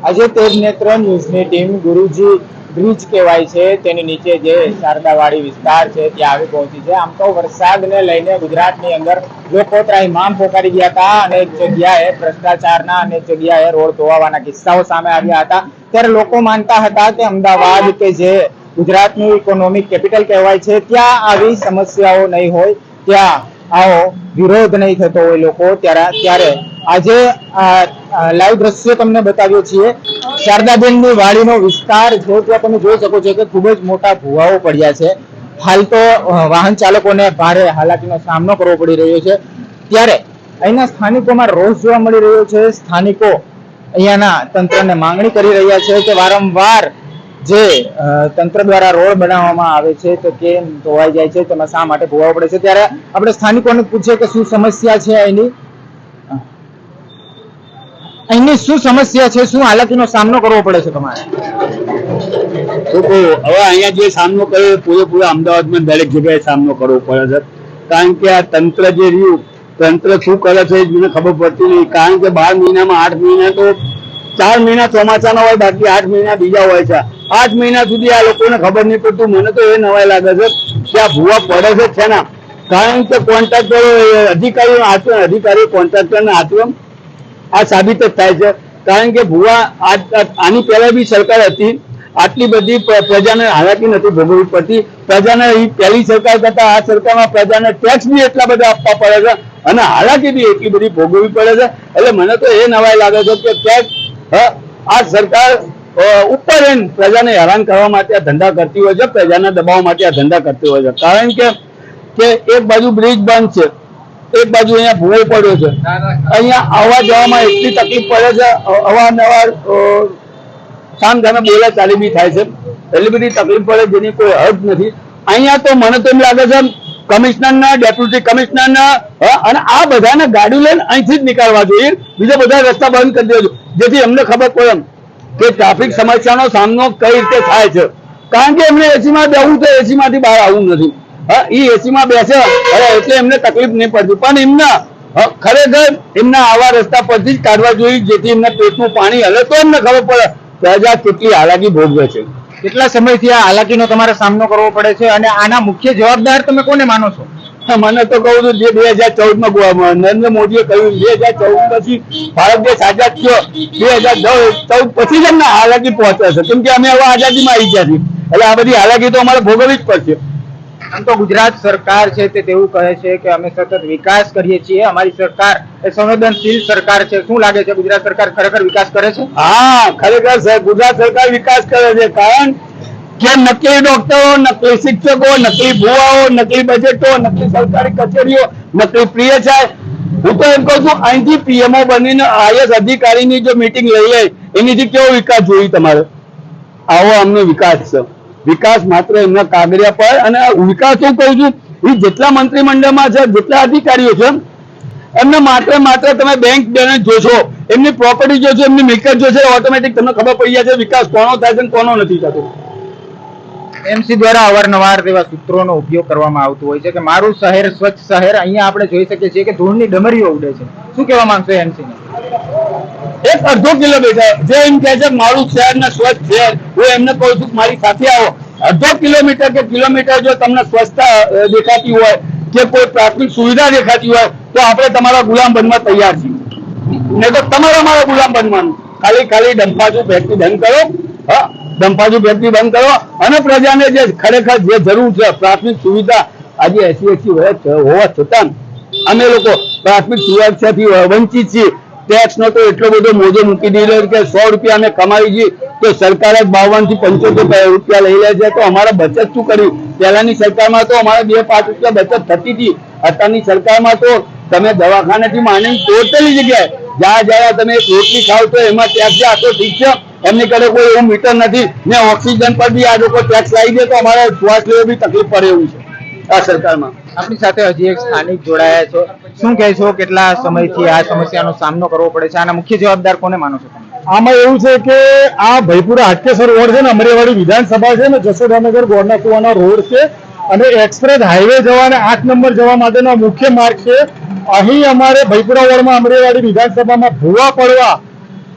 આજે તેજ નેત્ર ન્યૂઝની ટીમ ગુરુજી બ્રિજ કહેવાય છે તેની નીચે જે શારદાવાડી વિસ્તાર છે ત્યાં આવી પહોંચી છે. આમ તો વરસાદને લઈને ગુજરાતની અંદર લોકો ત્રાહિમામ પોકારી ગયા હતા. અનેક જગ્યાએ ભ્રષ્ટાચારના અનેક જગ્યાએ રોડ ધોવાવાના કિસ્સાઓ સામે આવ્યા હતા. ત્યારે લોકો માનતા હતા કે અમદાવાદ કે જે ગુજરાતનું ઇકોનોમિક કેપિટલ કહેવાય છે ત્યાં આવી સમસ્યાઓ નહીં હોય, ત્યાં આવો વિરોધ નહીં થતો હોય લોકો. ત્યારે આજે લાઈવ દ્રશ્યો તમને બતાવ્યો છીએ. શારદાબેનની વાડીનો વિસ્તાર છે ત્યાં તમે જોઈ શકો છો કે ખૂબ જ મોટા ભૂવાઓ પડ્યા છે. હાલ તો વાહન ચાલકોને ભારે હાલાકીનો સામનો કરવો પડી રહ્યો છે. ત્યારે અહીંના સ્થાનિકોમાં રોષ જોવા મળી રહ્યો છે. સ્થાનિકો અહીંયાના તંત્રને માંગણી કરી રહ્યા છે કે વારંવાર જે તંત્ર દ્વારા રોડ બનાવવામાં આવે છે તો કેમ ધોવાઈ જાય છે, તેમાં શા માટે ભૂવાઓ પડે છે. ત્યારે આપણે સ્થાનિકોને પૂછીએ કે શું સમસ્યા છે અહીંની શું સમસ્યા છે, શું હાલાકીનો સામનો કરવો પડે છે તમારે? હવે અહીંયા જે સામનો કર્યો પૂરેપૂરો અમદાવાદમાં દરેક જગ્યાએ સામનો કરવો પડે છે. કારણ કે આ તંત્ર જે રહ્યું, તંત્ર શું કરે છે મને ખબર પડતી નહીં. કારણ કે 12 મહિનામાં 8 મહિના તો 4 મહિના ચોમાસાના હોય, બાકી 8 મહિના બીજા હોય છે. 8 મહિના સુધી આ લોકોને ખબર નહીં પડતું. મને તો એ નવાઈ લાગે છે કે આ ભૂવા પડે છે ને. કારણ કે કોન્ટ્રાક્ટરો અધિકારીઓ કોન્ટ્રાક્ટરને હાથમાં આ સાબિત જ થાય છે. કારણ કે ભૂવા આની પહેલા બી સરકાર હતી, આટલી બધી પ્રજાને હાલાકી નથી ભોગવવી પડતી. પ્રજાને પહેલી સરકાર કરતા આ સરકારમાં પ્રજાને ટેક્સ બી એટલા બધા આપવા પડે છે અને હાલાકી બી એટલી બધી ભોગવવી પડે છે. એટલે મને તો એ નવાઈ લાગે છે કે ક્યાંક આ સરકાર ઉપર પ્રજાને હેરાન કરવા માટે આ ધંધા કરતી હોય છે, પ્રજાને દબાવવા માટે આ ધંધા કરતી હોય છે. કારણ કે એક બાજુ બ્રિજ બંધ છે, એક બાજુ અહીંયા ભૂવો પડ્યો છે. અહીંયા આવવા જવામાં એટલી તકલીફ પડે છે, અવારનવાર સામસામે બોલા ચાલી બી થાય છે. એટલી બધી તકલીફ પડે જેની કોઈ હદ નથી. અહીંયા તો મને તો એમ લાગે છે કમિશનરના, ડેપ્યુટી કમિશનરના અને આ બધાને ગાડી લઈને અહીંથી જ નીકળવા જોઈએ. બીજા બધા રસ્તા બંધ કરી દેજો જેથી અમને ખબર પડે કે ટ્રાફિક સમસ્યાનો સામનો કઈ રીતે થાય છે. કારણ કે એમને એસીમાં બેવું તો એસીમાંથી બહાર આવવું નથી. એ એસીમાં બેસે એટલે એમને તકલીફ નહીં પડતી, પણ એમના ખરેખર એમના આવા રસ્તા પરથી જ કાઢવા જોઈએ જેથી એમને પેટનું પાણી હલે તો એમને ખબર પડે પ્રજા કેટલી હાલાકી ભોગવે છે. કેટલા સમયથી આ હાલાકીનો તમારે સામનો કરવો પડે છે અને આના મુખ્ય જવાબદાર તમે કોને માનો છો? મને તો કહું છું જે 2014માં નરેન્દ્ર મોદીએ કહ્યું 2014 પછી ભારત દેશ આઝાદ થયો, 2014 પછી જ એમને હાલાકી પહોંચે છે. કેમ કે અમે હવે આઝાદીમાં આવી ગયા છીએ એટલે આ બધી હાલાકી તો અમારે ભોગવવી જ પડશે. આમ તો ગુજરાત સરકાર છે તે તેવું કહે છે કે અમે સતત વિકાસ કરીએ છીએ, અમારી સરકાર એ સંવેદનશીલ સરકાર છે. શું લાગે છે ગુજરાત સરકાર ખરેખર વિકાસ કરે છે? હા, ખરેખર ગુજરાત સરકાર વિકાસ કરે છે. કારણ કે નકલી ડોક્ટરો, નકલી શિક્ષકો, નકલી ભુવાઓ, નકલી બજેટો, નકલી સરકારી કચેરીઓ, નકલી પીએસઆઈ, હું તો એમ કહું છું અહીંથી પીએમઓ બનીને આઈએસ અધિકારીની જો મીટિંગ લઈ લે એનીથી કેવો વિકાસ જોઈએ તમારે? આવો અમને વિકાસ છે. વિકાસ માત્ર એમના કાગળિયા પર. અને વિકાસ હું કહું છું એ જેટલા મંત્રીમંડળમાં છે, જેટલા અધિકારીઓ છે એમને માત્ર તમે બેંક બેલેન્સ જોશો, એમની પ્રોપર્ટી જોશો, એમની મિલકત જોશો, ઓટોમેટિક તમને ખબર પડી જાય છે વિકાસ કોનો થાય છે કોનો નથી થતો. એમસી દ્વારા અવારનવાર તેવા સૂત્રોનો ઉપયોગ કરવામાં આવતો હોય છે કે મારું શહેર સ્વચ્છ શહેર. અહીંયા આપણે જોઈ શકીએ છીએ કે ધૂળની ડમરીઓ ઉડે છે. શું કહેવા માંગશો એમસી ને? એક અડધો કિલોમીટર જે એમ કહે છે મારું શહેર ને સ્વચ્છ શહેર, હું એમને કહું છું મારી સાથે આવો. અડધો કિલોમીટર કે કિલોમીટર જો તમને સ્વચ્છતા દેખાતી હોય કે કોઈ પ્રાથમિક સુવિધા દેખાતી હોય તો આપણે તમારા ગુલામ બનવા તૈયાર છીએ. નહીં તો તમારે અમારા ગુલામ બનવાનું. ખાલી ડંફાજુ ફેક્ટરી બંધ કરો, ડંફાજુ ફેક્ટરી બંધ કરો અને પ્રજાને જે ખરેખર જે જરૂર છે પ્રાથમિક સુવિધા, આજે 80 હોવા છતાં અમે લોકો પ્રાથમિક સુરક્ષાથી વંચિત છીએ. ટેક્સ નો તો એટલો બધો મોજો મૂકી દીધો કે 100 રૂપિયા અમે કમાઈ છીએ તો સરકાર જ 52 થી 75 રૂપિયા લઈ લે છે. તો અમારા બચત શું કર્યું? પહેલાની સરકારમાં તો અમારે 2-5 રૂપિયા બચત થતી હતી. અત્યારની સરકારમાં તો તમે દવાખાનાથી માંડીને ટોટલી જગ્યાએ જ્યાં તમે રોટલી ખાવ તો એમાં ટેક્સ છે. આ તો ઠીક છે એમની કડે કોઈ એવું મીટર નથી ને ઓક્સિજન પર બી આ લોકો ટેક્સ લાવી દે તો અમારે શ્વાસ લેવો બી તકલીફ પડે એવું છે આ સરકારમાં. આપણી સાથે હજી એક સ્થાનિક જોડાયા છે. શું કહેશો કેટલા સમયથી આ સમસ્યાનો સામનો કરવો પડે છે? આના મુખ્ય જવાબદાર કોને માનો છો તમે? આમાં એવું છે કે આ ભયપુરા હાટકેશ્વર રોડ છે ને, અમરેવાડી વિધાનસભા છે ને, જશોદાનગર ગોરના કુવાના રોડ છે અને એક્સપ્રેસ હાઈવે જવા અને 8 નંબર જવા માટેનો મુખ્ય માર્ગ છે. અહીં અમારે ભયપુરા વોર્ડમાં અમરેવાડી વિધાનસભામાં ભૂવા પડવા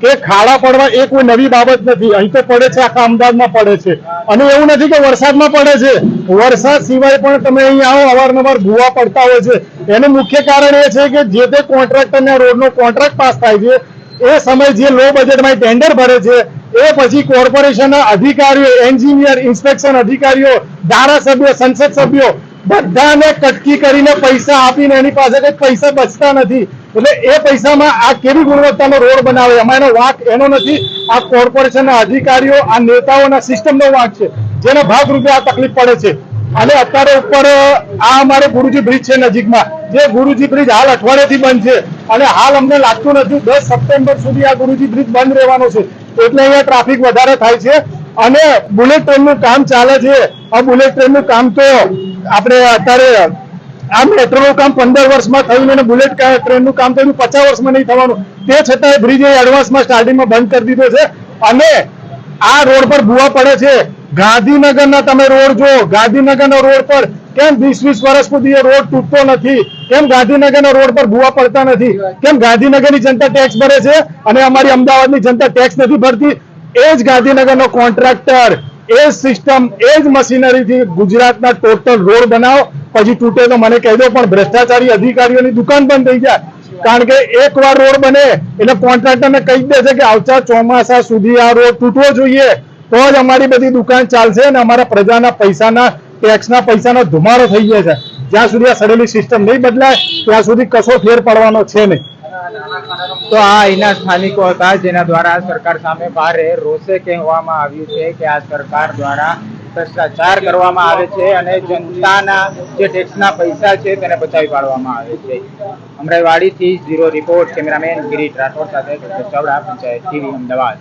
કે ખાડા પડવા એ કોઈ નવી બાબત નથી. અહીં તો પડે છે, આખા અમદાવાદમાં પડે છે. અને એવું નથી કે વરસાદમાં પડે છે, વરસાદ સિવાય પણ તમે અહીં આવો અવારનવાર ભૂવા પડતા હોય છે. એનું મુખ્ય કારણ એ છે કે જે તે કોન્ટ્રાક્ટરને રોડનો કોન્ટ્રાક્ટ પાસ થાય છે એ સમય જે લો બજેટમાં ટેન્ડર ભરે છે એ પછી કોર્પોરેશનના અધિકારીઓ, એન્જિનિયર, ઇન્સ્પેક્શન અધિકારીઓ, ધારાસભ્યો, સંસદ સભ્યો બધાને કટકી કરીને પૈસા આપીને એની પાસે કઈ પૈસા બચતા નથી. એટલે એ પૈસામાં આ કેવી ગુણવત્તાનો રોડ બનાવે, એમાં એનો વાંક એનો નથી. આ કોર્પોરેશનના અધિકારીઓ, આ નેતાઓના સિસ્ટમનો વાંક છે, જેના ભાગરૂપે આ તકલીફ પડે છે. અને અત્યારે ઉપર આ અમારે ગુરુજી બ્રિજ છે નજીકમાં, જે ગુરુજી બ્રિજ હાલ અઠવાડિયાથી બંધ છે. અને હાલ અમને લાગતું નથી 10 સપ્ટેમ્બર સુધી આ ગુરુજી બ્રિજ બંધ રહેવાનો છે. એટલે અહીંયા ટ્રાફિક વધારે થાય છે. અને બુલેટ ટ્રેનનું કામ ચાલે છે. આ બુલેટ ટ્રેનનું કામ તો આપણે અત્યારે આ મેટ્રોનું કામ 15 વર્ષમાં થયું અને બુલેટ ટ્રેનનું કામ તો 50 વર્ષમાં નહીં થવાનું. તે છતાં બ્રિજ એડવાન્સમાં સ્ટાર્ટિંગમાં બંધ કરી દીધો છે. અને આ રોડ પર ભૂવા પડે છે. ગાંધીનગરના તમે રોડ જો, ગાંધીનગરના રોડ પર કેમ 20-20 વર્ષ સુધી એ રોડ તૂટતો નથી? કેમ ગાંધીનગરના રોડ પર ભૂવા પડતા નથી? કેમ ગાંધીનગરની જનતા ટેક્સ ભરે છે અને અમારી અમદાવાદની જનતા ટેક્સ નથી ભરતી? એ જ ગાંધીનગરનો કોન્ટ્રાક્ટર, એ જ સિસ્ટમ, એ જ મશીનરીથી ગુજરાતના ટોટલ રોડ બનાવો, પછી તૂટે તો મને કહી દો. પણ ભ્રષ્ટાચારી અધિકારીઓની દુકાન બંધ થઈ જાય. કારણ કે એકવાર રોડ બને એટલે કોન્ટ્રાક્ટરને કહી દે છે કે આવતા ચોમાસા સુધી આ રોડ તૂટવો જોઈએ, તો જ અમારી બધી દુકાન ચાલશે અને અમારા પ્રજાના પૈસાના, ટેક્સના પૈસાનો ધુમાડો થઈ જાય છે. જ્યાં સુધી આ સડેલી સિસ્ટમ નહીં બદલાય ત્યાં સુધી કશો ફેર પડવાનો છે નહીં. તો આ અહીંના સ્થાનિકો હતા જેના દ્વારા સરકાર સામે ભારે રોષે કહેવામાં આવ્યું છે કે આ સરકાર દ્વારા ભ્રષ્ટાચાર કરવામાં આવે છે અને જનતાના જે ટેક્સના પૈસા છે તેને બચાવી પાડવામાં આવે છે. અમરાઈવાડીથી bureau report, cameraman Girish Rathod સાથે ડોક્ટર ચાવડા, પંચાયત ટીવી, અમદાવાદ.